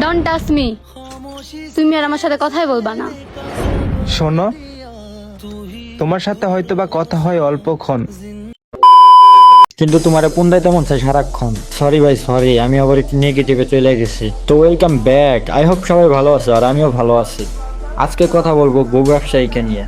Don't touch me. তুমি আর আমার সাথে কথাই বলবা না। শোনো, তোমার সাথে হয়তো বা কথা হয় অল্পক্ষণ, কিন্তু তোমার পুন্দাইতে মন চাই সারাক্ষণ। সরি ভাই, সরি, আমি আবার একটু নেগেটিভে চলে গেছি। তো ওয়েলকাম ব্যাক। আই হোপ সবাই ভালো আছে আর আমিও ভালো আছি। আজকে কথা বলবো বউ ব্যবসায়ীকে নিয়ে।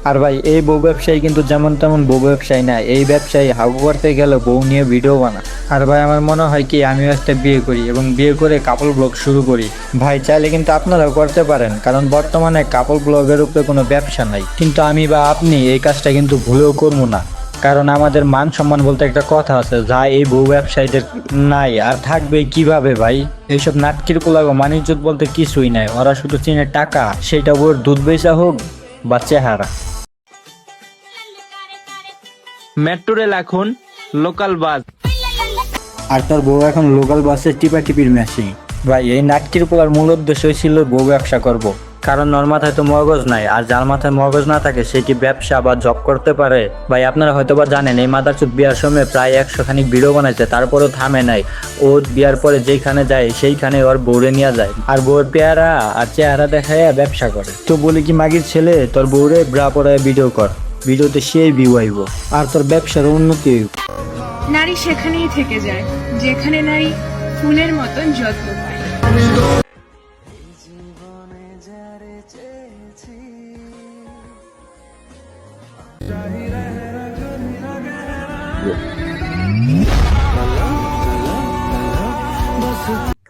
আর ভাই, এই বউ ব্যবসায়ী কিন্তু যেমন তেমন বউ ব্যবসায়ী না। এই ব্যবসায়ী হাগু করতে গেলে বউ নিয়ে ভিডিও বানা। আর ভাই, আমার মনে হয় কি আমিও একটা বিয়ে করি এবং বিয়ে করে কাপল ব্লগ শুরু করি। ভাই চাইলে কিন্তু আপনারাও করতে পারেন, কারণ বর্তমানে কাপল ব্লগের উপরে কোনো ব্যবসা নাই। কিন্তু আমি বা আপনি এই কাজটা কিন্তু ভুলেও করবো না, কারণ আমাদের মান সম্মান বলতে একটা কথা আছে, যা এই বউ ব্যবসায়ীদের নাই। আর থাকবে কিভাবে ভাই? এইসব নাটকির পোলাগো মানিজ্যত বলতে কিছুই নাই। ওরা শুধু চিনে টাকা, সেটা ওর দুধ বেচা হোক বা চেহারা। মেট্রো রেল এখন লোকাল বাস। আর তার বউ এখন লোকাল বাসের টিপাটিপির মেশিন। ভাই, এই নাটকির পোলার মূল উদ্দেশ্যই ছিল বউ ব্যবসা করব। কারণ ওর মাথায় তো মগজ নাই, আর যার মাথায় মগজ না থাকে সে কি ব্যবসা বা জব করতে পারে? ভাই, আপনারা হয়তো বা জানেন এই মাদারচোদ বিয়ার সময় প্রায় 100 খানিক ভিডিও বানাইছে, তারপরেও থামে নাই। ও বিয়ার পরে যেখানে যায় সেইখানে ওর বউরে নিয়ে যায়, আর বউর পেয়ারা আর চেহারা দেখায় ব্যবসা করে। তো বলি কি মাগির ছেলে, তোর বউরে ব্রা পরায় ভিডিও কর, ভিডিওতে সেই ভিউ আইব আর তোর ব্যবসার উন্নতি হইব। নারী সেখানেই থেকে যায় যেখানে নারী ফুলের মতন যত্ন পায়।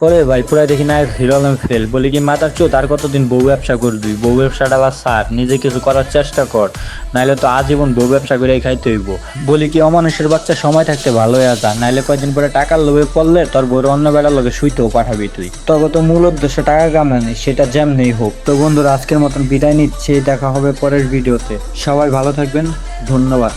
ওরে ভাই, পুরাই দেখি না হিরো আলম ফেল। বলি কি মাতার চোদ, আর কতদিন বউ ব্যবসা করবি? বউ ব্যবসাটা বা সার, নিজে কিছু করার চেষ্টা কর, নাইলে তো আজীবন বউ ব্যবসা করে খাইতে হইব। বলি কি অমানুষের বাচ্চা সময় থাকতে ভালো হয়ে যা, নাইলে কয়েকদিন পরে টাকার লোভে পড়লে তোর বউর অন্য বেড়ার লোকে শুইতেও পাঠাবি তুই। তবে তো মূল উদ্দেশ্য টাকা কামানি, সেটা যেমনি হোক। তো বন্ধুরা, আজকের মতন বিদায় নিচ্ছি, দেখা হবে পরের ভিডিওতে। সবাই ভালো থাকবেন, ধন্যবাদ।